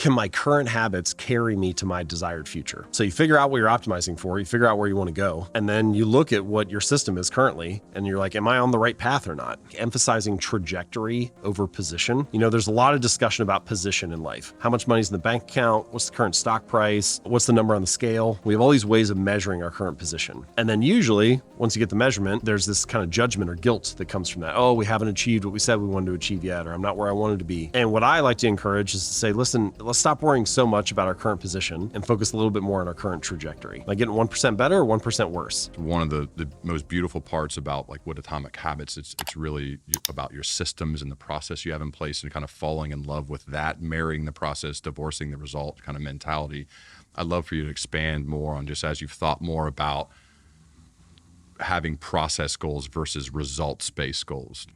can my current habits carry me to my desired future? So you figure out what you're optimizing for, you figure out where you want to go, and then you look at what your system is currently, and you're like, am I on the right path or not? Emphasizing trajectory over position. There's a lot of discussion about position in life. How much money's in the bank account? What's the current stock price? What's the number on the scale? We have all these ways of measuring our current position. And then usually, once you get the measurement, there's this kind of judgment or guilt that comes from that. Oh, we haven't achieved what we said we wanted to achieve yet, or I'm not where I wanted to be. And what I like to encourage is to say, listen, let's stop worrying so much about our current position and focus a little bit more on our current trajectory. Like getting 1% better or 1% worse. One of the most beautiful parts about like what Atomic Habits, it's really about your systems and the process you have in place and kind of falling in love with that, marrying the process, divorcing the result kind of mentality. I'd love for you to expand more on just as you've thought more about having process goals versus results-based goals.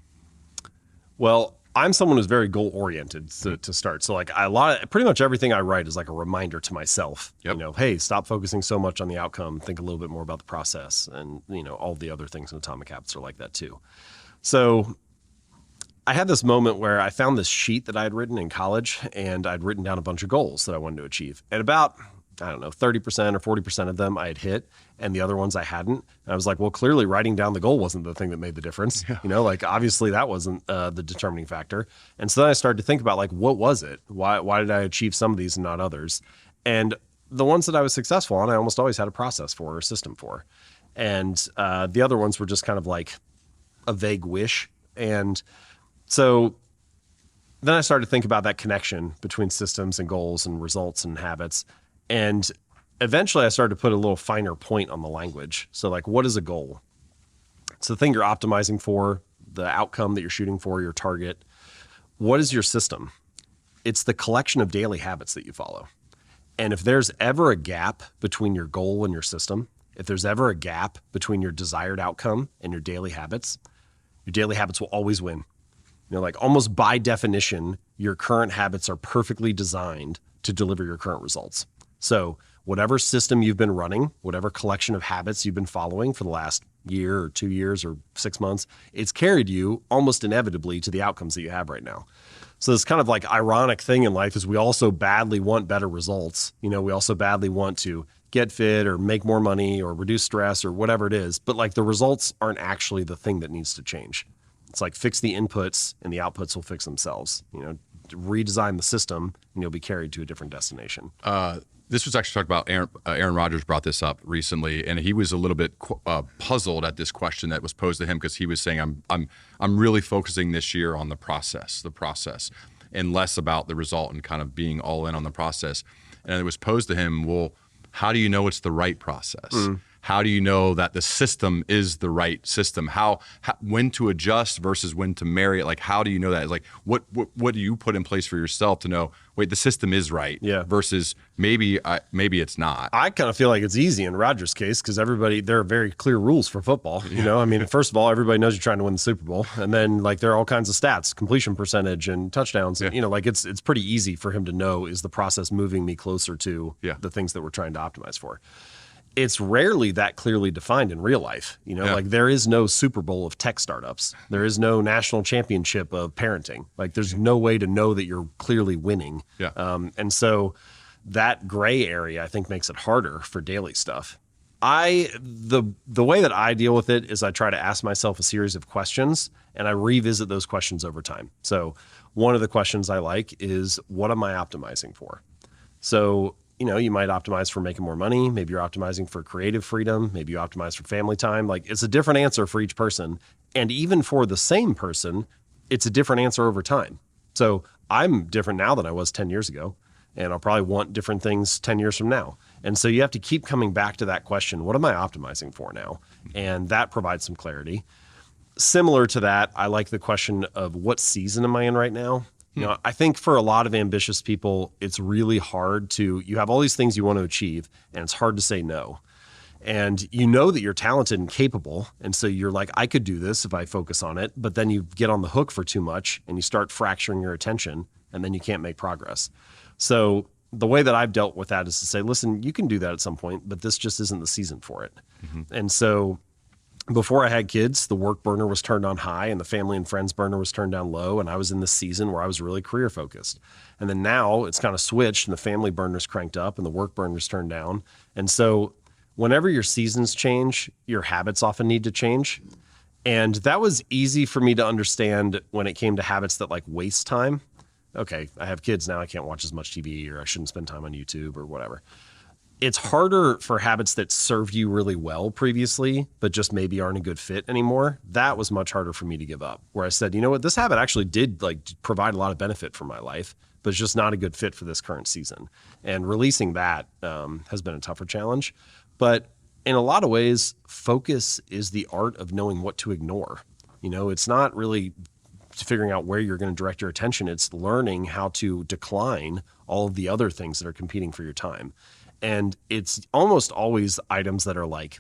Well, I'm someone who's very goal-oriented to start. So like pretty much everything I write is like a reminder to myself, hey, stop focusing so much on the outcome, think a little bit more about the process. And, all the other things in Atomic Habits are like that too. So I had this moment where I found this sheet that I had written in college, and I'd written down a bunch of goals that I wanted to achieve. And about 30% or 40% of them I had hit, and the other ones I hadn't. And I was like, well, clearly writing down the goal wasn't the thing that made the difference. Yeah. Obviously that wasn't the determining factor. And so then I started to think about what was it? Why did I achieve some of these and not others? And the ones that I was successful on, I almost always had a process for or a system for. And the other ones were just kind of like a vague wish. And so then I started to think about that connection between systems and goals and results and habits. And eventually I started to put a little finer point on the language. So what is a goal? It's the thing you're optimizing for, the outcome that you're shooting for, your target. What is your system? It's the collection of daily habits that you follow. And if there's ever a gap between your goal and your system, if there's ever a gap between your desired outcome and your daily habits will always win. Almost by definition, your current habits are perfectly designed to deliver your current results. So whatever system you've been running, whatever collection of habits you've been following for the last year or 2 years or 6 months, it's carried you almost inevitably to the outcomes that you have right now. So this kind of ironic thing in life is we also badly want better results. We also badly want to get fit or make more money or reduce stress or whatever it is. But the results aren't actually the thing that needs to change. It's fix the inputs and the outputs will fix themselves. Redesign the system and you'll be carried to a different destination. This was actually talked about. Aaron Rodgers brought this up recently, and he was a little bit puzzled at this question that was posed to him because he was saying, "I'm really focusing this year on the process, and less about the result, and kind of being all in on the process." And it was posed to him, "Well, how do you know it's the right process? How do you know that the system is the right system? How when to adjust versus when to marry it? How do you know that? It's what do you put in place for yourself to know? Wait, the system is right. Yeah. Versus maybe it's not." I kind of feel like it's easy in Rodgers' case because there are very clear rules for football. First of all, everybody knows you're trying to win the Super Bowl, and then there are all kinds of stats, completion percentage and touchdowns. Yeah. And, it's pretty easy for him to know, is the process moving me closer to the things that we're trying to optimize for. It's rarely that clearly defined in real life. There is no Super Bowl of tech startups. There is no national championship of parenting. There's no way to know that you're clearly winning. Yeah. And so that gray area, I think, makes it harder for daily stuff. The way that I deal with it is I try to ask myself a series of questions and I revisit those questions over time. So one of the questions I like is, what am I optimizing for? So you might optimize for making more money. Maybe you're optimizing for creative freedom. Maybe you optimize for family time. It's a different answer for each person. And even for the same person, it's a different answer over time. So I'm different now than I was 10 years ago. And I'll probably want different things 10 years from now. And so you have to keep coming back to that question. What am I optimizing for now? And that provides some clarity. Similar to that, I like the question of what season am I in right now? I think for a lot of ambitious people, it's really hard you have all these things you want to achieve, and it's hard to say no. And that you're talented and capable. And so you're like, I could do this if I focus on it. But then you get on the hook for too much and you start fracturing your attention, and then you can't make progress. So the way that I've dealt with that is to say, listen, you can do that at some point, but this just isn't the season for it. Mm-hmm. And so Before I had kids, the work burner was turned on high and the family and friends burner was turned down low. And I was in this season where I was really career focused. And then now it's kind of switched and the family burner's cranked up and the work burner's turned down. And so whenever your seasons change, your habits often need to change. And that was easy for me to understand when it came to habits that like waste time. Okay, I have kids now. I can't watch as much TV, or I shouldn't spend time on YouTube or whatever. It's harder for habits that served you really well previously, but just maybe aren't a good fit anymore. That was much harder for me to give up, where I said, you know what, this habit actually did like provide a lot of benefit for my life, but it's just not a good fit for this current season. And releasing that has been a tougher challenge. But in a lot of ways, focus is the art of knowing what to ignore. You know, it's not really figuring out where you're going to direct your attention. It's learning how to decline all of the other things that are competing for your time. And it's almost always items that are like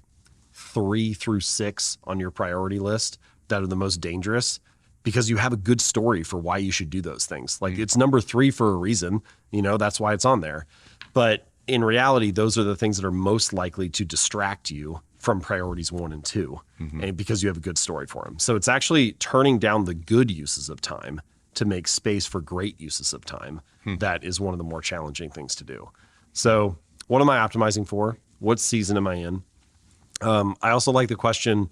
3 through 6 on your priority list that are the most dangerous, because you have a good story for why you should do those things. Like it's number 3 for a reason, you know, that's why it's on there. But in reality, those are the things that are most likely to distract you from priorities 1 and 2, and because you have a good story for them. So it's actually turning down the good uses of time to make space for great uses of time. That is one of the more challenging things to do. So what am I optimizing for? What season am I in? I also like the question,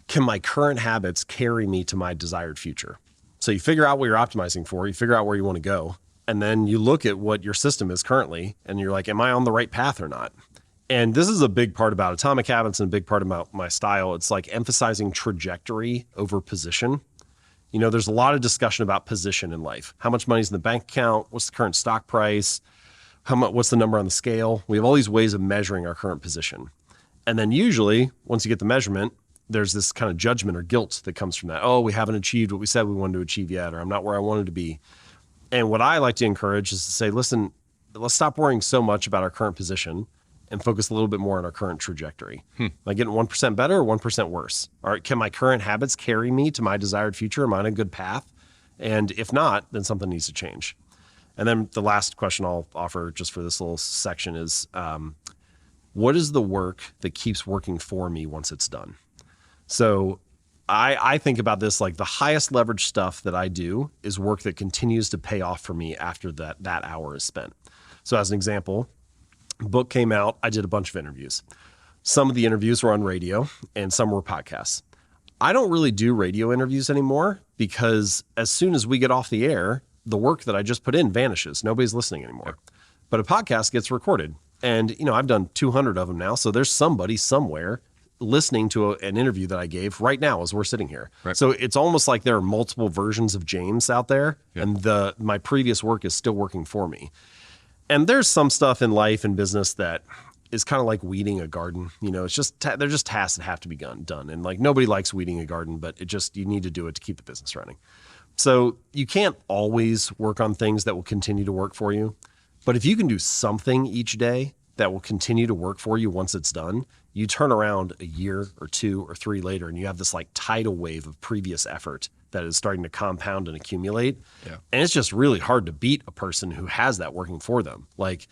can my current habits carry me to my desired future? So you figure out what you're optimizing for, you figure out where you want to go, and then you look at what your system is currently, and you're like, am I on the right path or not? And this is a big part about Atomic Habits and a big part about my style. It's like emphasizing trajectory over position. You know, there's a lot of discussion about position in life. How much money's in the bank account? What's the current stock price? What's the number on the scale? We have all these ways of measuring our current position. And then usually, once you get the measurement, there's this kind of judgment or guilt that comes from that. Oh, we haven't achieved what we said we wanted to achieve yet, or I'm not where I wanted to be. And what I like to encourage is to say, listen, let's stop worrying so much about our current position and focus a little bit more on our current trajectory. Am I getting 1% better or 1% worse? All right, can my current habits carry me to my desired future? Am I on a good path? And if not, then something needs to change. And then the last question I'll offer just for this little section is, what is the work that keeps working for me once it's done? So I think about this like the highest leverage stuff that I do is work that continues to pay off for me after that hour is spent. So as an example, book came out, I did a bunch of interviews. Some of the interviews were on radio and some were podcasts. I don't really do radio interviews anymore because as soon as we get off the air, the work that I just put in vanishes. Nobody's listening anymore. But a podcast gets recorded. And, you know, I've done 200 of them now. So there's somebody somewhere listening to an interview that I gave right now as we're sitting here. Right. So it's almost like there are multiple versions of James out there, and my previous work is still working for me. And there's some stuff in life and business that is kind of like weeding a garden. You know, it's just they're just tasks that have to be done. And like nobody likes weeding a garden, but you need to do it to keep the business running. So you can't always work on things that will continue to work for you. But if you can do something each day that will continue to work for you once it's done, you turn around a year or 2 or 3 later and you have this like tidal wave of previous effort that is starting to compound and accumulate. Yeah. And it's just really hard to beat a person who has that working for them. Like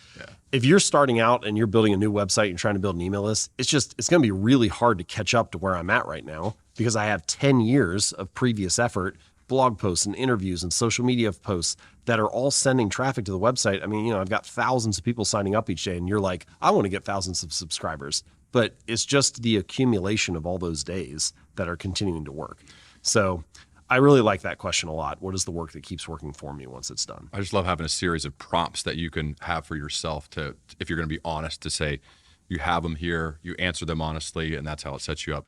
if you're starting out and you're building a new website and trying to build an email list, it's going to be really hard to catch up to where I'm at right now because I have 10 years of previous effort, blog posts and interviews and social media posts that are all sending traffic to the website. I mean, you know, I've got thousands of people signing up each day and you're like, I want to get thousands of subscribers, but it's just the accumulation of all those days that are continuing to work. So I really like that question a lot. What is the work that keeps working for me once it's done? I just love having a series of prompts that you can have for yourself to, if you're going to be honest, to say you have them here, you answer them honestly, and that's how it sets you up.